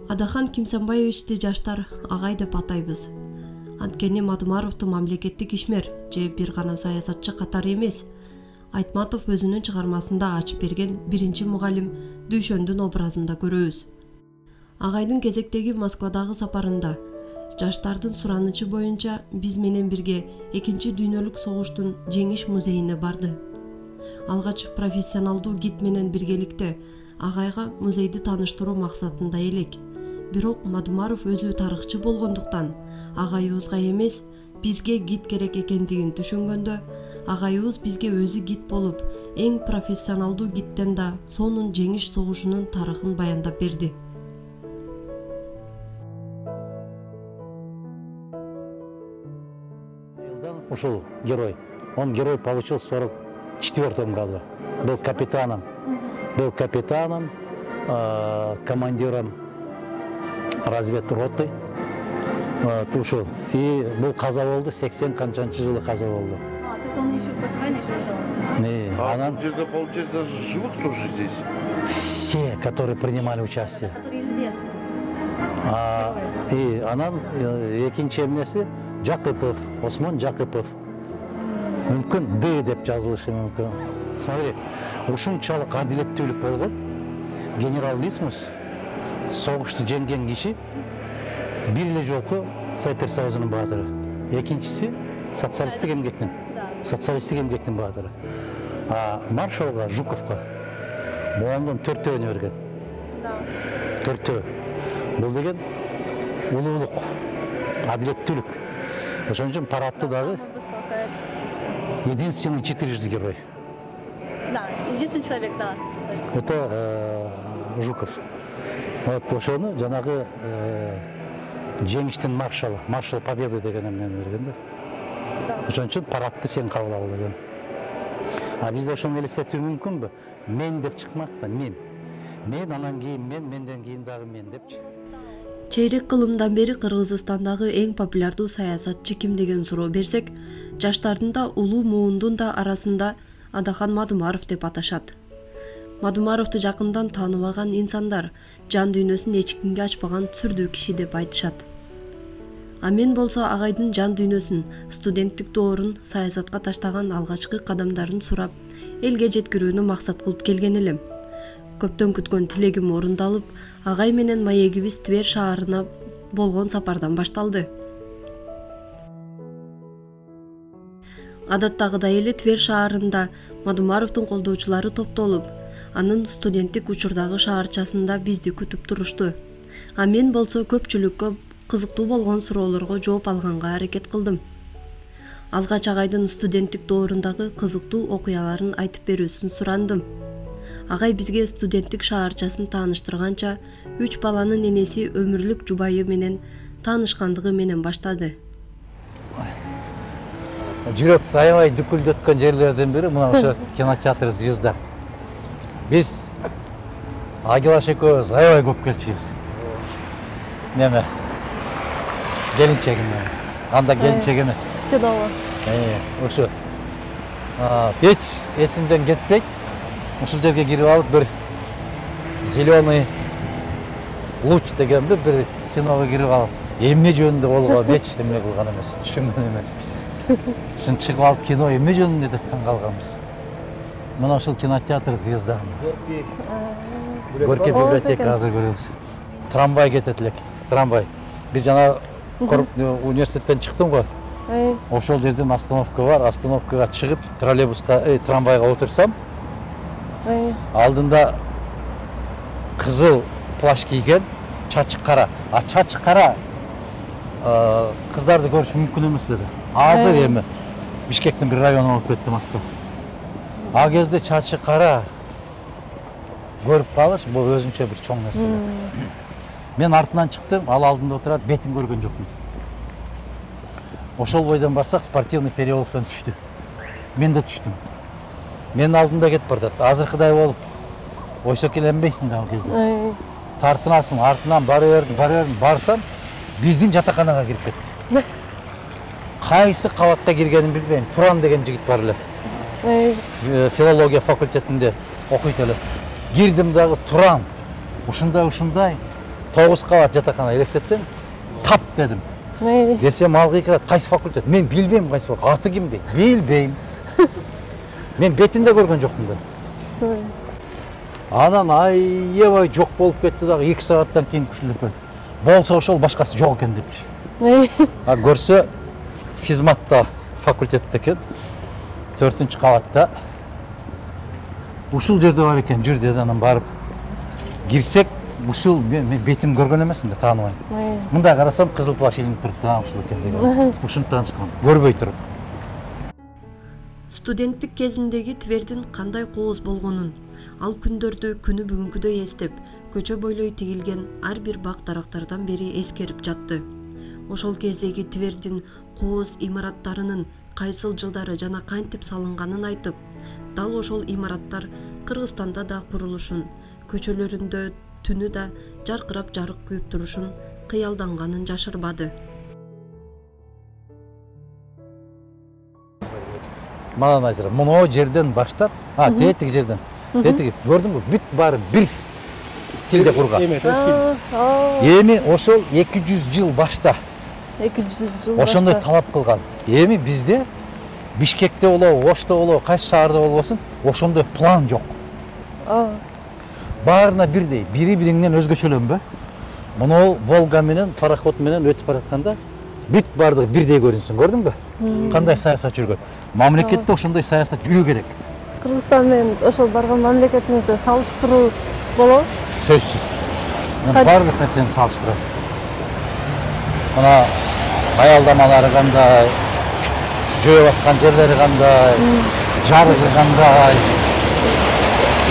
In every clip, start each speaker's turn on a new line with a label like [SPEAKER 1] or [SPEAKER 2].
[SPEAKER 1] Адахан Кимсанбаевичти жаштар агай деп атайбыз. Анткени Мадумаровду мамлекеттик ишмер же бир гана саясатчы катары эмес, Айтматов өзүнүн чыгармасында ачып берген биринчи мугалим Дүйшөндүн образында көрөбүз. Агайдын кезектеги Москвадагы сапарында жаштардын суранычы боюнча биз менен бирге Экинчи дүйнөлүк согуштун жеңиш музейине барды. Алгач профессионалдуу гид менен биргеликте агайга музейди тааныштыруу максатында элек. Бирок Мадумаров өзү тарыхчы болгондуктан агайыбызга эмес, бизге гид керек экендигин түшүнгөндө, агайыбыз бизге өзү гид болуп, эң профессионалдуу гидтен да сонун жеңиш согушунун тарыхын баяндап берди.
[SPEAKER 2] Ушел герой. Он герой получил в 44 году. Был капитаном, командиром разведроты. Ушел. И был каза болду, 80 канчанчы жылы каза болду.
[SPEAKER 3] То есть он еще после войны еще жил?
[SPEAKER 2] Не,
[SPEAKER 4] получается, живых тоже здесь?
[SPEAKER 2] Все, которые принимали участие.
[SPEAKER 3] Которые известны.
[SPEAKER 2] И анан экинчи эмнеси Жакыпов, Осмон Жакыпов. Мүмкүн Д деп жазылышы мүмкүн. Смотри, ушунчалык адилеттүүлүк болгон генерал Лисмус согушту жеңген киши бир эле жолку Советтер Союзунун баатыры. Экинчиси социалисттик эмгектин баатыры. Маршалга Жуковго Моомдун 4-төөнү берген. Төртөө. Бул деген улуулук, адилеттүүлүк. Ошон үчүн парадты дагы единственный 4-жды герой.
[SPEAKER 3] Да, единственный человек, да.
[SPEAKER 2] Это Жуков. Вот ошону жанагы жеңиштин маршалы, маршал Победы деген эмнени берген да. Ошон үчүн парадты сен кабыл ал деген. Бизде ошону элестетүү мүмкүнбү? Мен деп чыкмак да, мен. Мен анан кийин менден кийин дагы мен депчи.
[SPEAKER 1] Чейрек кылымдан бери Кыргызстандагы эң популярдуу саясатчы ким деген суроо берсек, жаштардын да улуу муундун да арасында Адахан Мадумаров деп аташат. Мадумаровду жакындан тааныбаган инсандар жан дүйнөсүн эч кимге ачпаган сүрдүү киши деп айтышат. Мен болсо агайдын жан дүйнөсүн, студенттик доорун, саясатка таштаган алгачкы кадамдарын сурап, элге жеткирүүнү максат кылып келген элем. Көптөн күткөн тилегим орундалып, агай менен маегибиз Тver шаарына болгон сапардан башталды. Адаттагыдай эле Тver шаарында Мадумаровдун колдоочулары топтолуп, анын студенттик учурдагы шаарчасында бизди күтүп турушту. Мен болсо көпчүлүккө кызыктуу болгон суроолорго жооп алганга аракет кылдым. Алгач агайдын студенттик доорундагы кызыктуу окуяларын айтып берүүсүн сурандым. Агай бизге студенттик шаарчасын тааныштырганча, 3 баланын энеси өмүрлүк жубайы менен таанышкандыгы менен баштады.
[SPEAKER 2] Жүрөк аябай дүкүлдөткөн жерлерден бири мына ошо кинотеатр Звезда. Биз Агилаш экөөбүз аябай көп келчүбүз. Неме? Келинчегим. Анда келинчек эмес.
[SPEAKER 3] Чудово.
[SPEAKER 2] Ошо. Эч эсимден кетпейт. Ушул жерге кирип алып бир зеленый луч дегенди бир киного кирип алып, эмне жөнүндө болгон эч эмне кылган эмес, түшүнгөн эмеспиз. Шын чыгып алып кино эмне жөнүндө деп таң калганбыз. Мына ушул кинотеатр Звезда. Горький библиотека азыр көрөбүз. Трамвай кетет элек, трамвай. Биз жана университеттен чыктым го. Ошол жерден остановка бар, остановкага чыгып, троллейбуска, трамвайга отурсам, алдында кызыл плащ кийген, чачы кара. Чачы кара кыздарды көрүш мүмкүн эмес эле. Азыр эми Бишкектин бир району болуп кетти Москва. Кезде чачы кара көрүп калыш бул өзүнчө бир чоң нерсе. Мен артынан чыктым, ал алдында отурат, бетин көргөн жокмун. Ошол бойдон барсак, спортивный переулоктон түштү. Мен да түштүм. Мен алдында кетип бардат. Азыркыдай болуп ойсо келенбейсиң да ал кезде. Тартынасың, артынан бара бердим, барсам, биздин жатаканага кирип кетти. Кайсы кабатта киргенин билбейм. Туран деген жигит бар эле. Филология факультетинде окуйт эле. Кирдим дагы Туран. Ушундай 9 кабат жатакана элестетсең, тап дедим. Десем алгы кират, кайсы факультет? Мен билбейм кайсы факультет. Аты ким дейт? Билбейм. Мен бетинде көргөн жокмун да. Анан аябай жок болуп кетти дагы 2 сааттан кийин күчүлүп болсо ошол башкасы жок экен депчи. А көрсө физматта факультетте экен. 4-кабатта. Ушул жерде бар экен, жүр деди, анан барып кирсек, ушул мен бетим көргөн эмесмин да, тааныбайм. Мындай карасам кызыл плащ илинип туруп, ушул экен деген. Ушуну таанышкан, көрбөй туруп.
[SPEAKER 1] Студенттик кезиндеги Твердин кандай кооз болгонун, ал күндөрдү күнү бүгүнкүдөй эстеп, көчө бойлой тигилген ар бир бак дарактардан бери эскерип жатты. Ошол кездеги Твердин кооз имараттарынын кайсыл жылдары жана кантип салынганын айтып, дал ошол имараттар Кыргызстанда да курулушун, көчөлөрүндө түнү да жаркырап жарык күйүп турушун кыялданганын жашырбады.
[SPEAKER 2] Мана Назира, мына жерден баштап, тетиги жерден. Тетиги көрдүңбү? Бүт баары бир стилде курган. Эми ошол 200 жыл башта.
[SPEAKER 5] 200 жыл башта.
[SPEAKER 2] Ошондой талап кылган. Эми бизде Бишкекте болобу, Ошто болобу, кайсы шаарда болбосун, ошондой план жок. Баарына бирдей, бири-бириңнен өзгөчөлөнбө. Мына Волга менен, пароход менен өтүп баратканда бүт баардыгы бирдей көрүнсүн, көрдүңбү? Кандай саясат жүргөн. Мамлекетте ошондой саясат жүрүү керек.
[SPEAKER 5] Кыргызстан менен ошол барган мамлекетиңизди салыштыруу болобу?
[SPEAKER 2] Сөзсүз. Мен баардык нерсени салыштырам. Мына аялдамалары кандай, жөө баскан жерлери кандай, жарыгы кандай,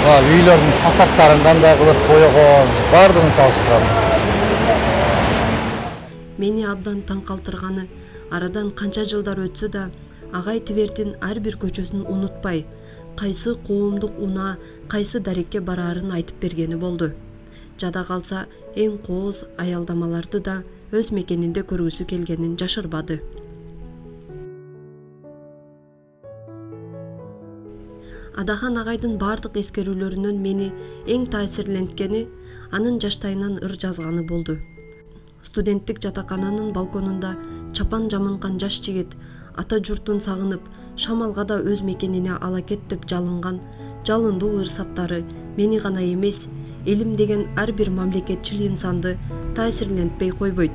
[SPEAKER 2] үйлөрдүн фасадтарын кандай кылып койгон, баардыгын салыштырам.
[SPEAKER 1] Мени абдан таң калтырганы, арадан канча жылдар өтсө да, агай Твердин ар бир көчөсүн унутпай, кайсы коомдук унаа, кайсы дарекке бараарын айтып бергени болду. Жада калса, эң кооз аялдамаларды да өз мекенинде көргүсү келгенин жашырбады. Адахан агайдын бардык эскерүүлөрүнөн мени эң таасирленткени анын жаштайынан ыр жазганы болду. Студенттик жатакананын балконунда чапан жамынган жаш жигит ата журтун сагынып, шамалга да өз мекенине ала кет деп жалынган жалындуу ырсаптары мени гана эмес, элим деген ар бир мамлекетчил инсанды таасирлентпей койбойт.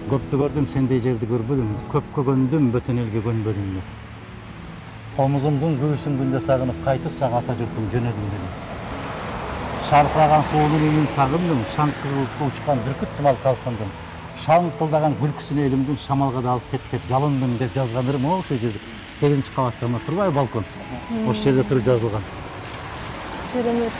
[SPEAKER 2] Көптү көрдүм, сендей жерди көрбөдүм. Көпкө көндүм, бөтөн элге көнбөдүм. Комузумдун күүсүн күндө сагынып, кайтып сага ата журтум жөнөдүм дедим. Шаркыраган суунун үнүн сагындым, шаң кызыл учкан бүркүт сымал калкындым. Шаңкылдаган күлкүсүнө элимдин шамалга да алып кет деп жалындым деп жазгандарым ошол жерде 8-кабатта турбайбы балкон. Ошол жерде туруп жазылган.
[SPEAKER 5] Керемет.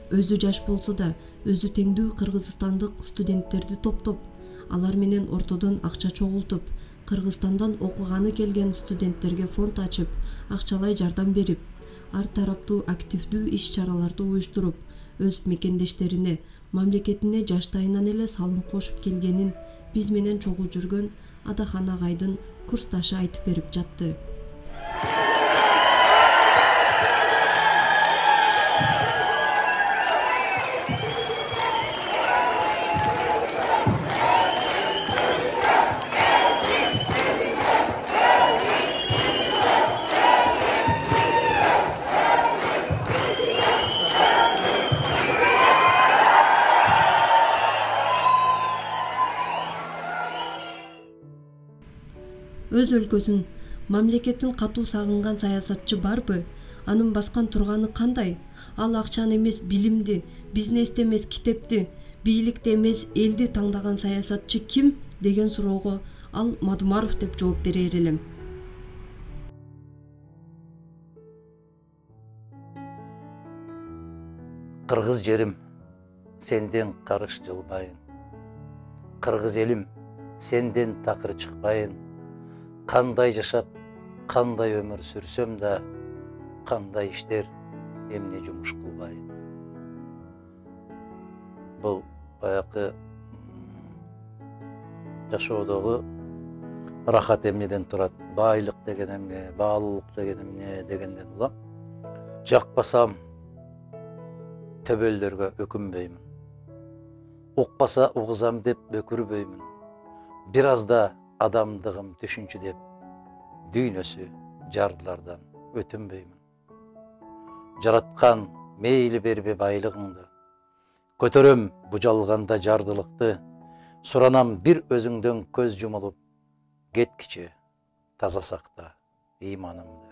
[SPEAKER 1] Өзү жаш болсо да, өзү теңдүү кыргызстандык студенттерди топтоп, алар менен ортодон акча чогултуп, Кыргызстандан окуганы келген студенттерге фонд ачып, акчалай жардам берип, ар тараптуу активдүү иш-чараларды уюштуруп, өз мекендештерине, мамлекетине жаштайынан эле салым кошуп келгенин биз менен чогуу жүргөн Адахан агайдын курсташы айтып берип жатты. Өз өлкөсүн, мамлекетин катуу сагынган саясатчы барбы? Анын баскан турганы кандай? Ал акчаны эмес билимди, бизнести эмес китепти, бийликти эмес элди таңдаган саясатчы ким деген суроого ал Мадумаров деп жооп берер элем.
[SPEAKER 2] Кыргыз жерим, сенден карыш жылбайын. Кыргыз элим, сенден такыр чыкпайын. Кандай жашап, кандай өмүр сүрсөм да, кандай иштер эмне жумуш кылбайын. Бул баягы жашоодогу рахат эмнеден турат, байлык деген эмне, баалуулук деген эмне дегенден улам жакпасам төбөлдөргө өкүнбөймүн. Укпаса угузам деп өкүрбөймүн. Бир азда адамдыгым түшүнчү деп дүйнөсү жардылардан өтүнбөймүн. Жараткан мейли бербе байлыгыңды, көтөрөм бужалганда жардылыкты, суранам бир өзүңдөн көз жумулуп, кеткиче таза сакта ыйманымды.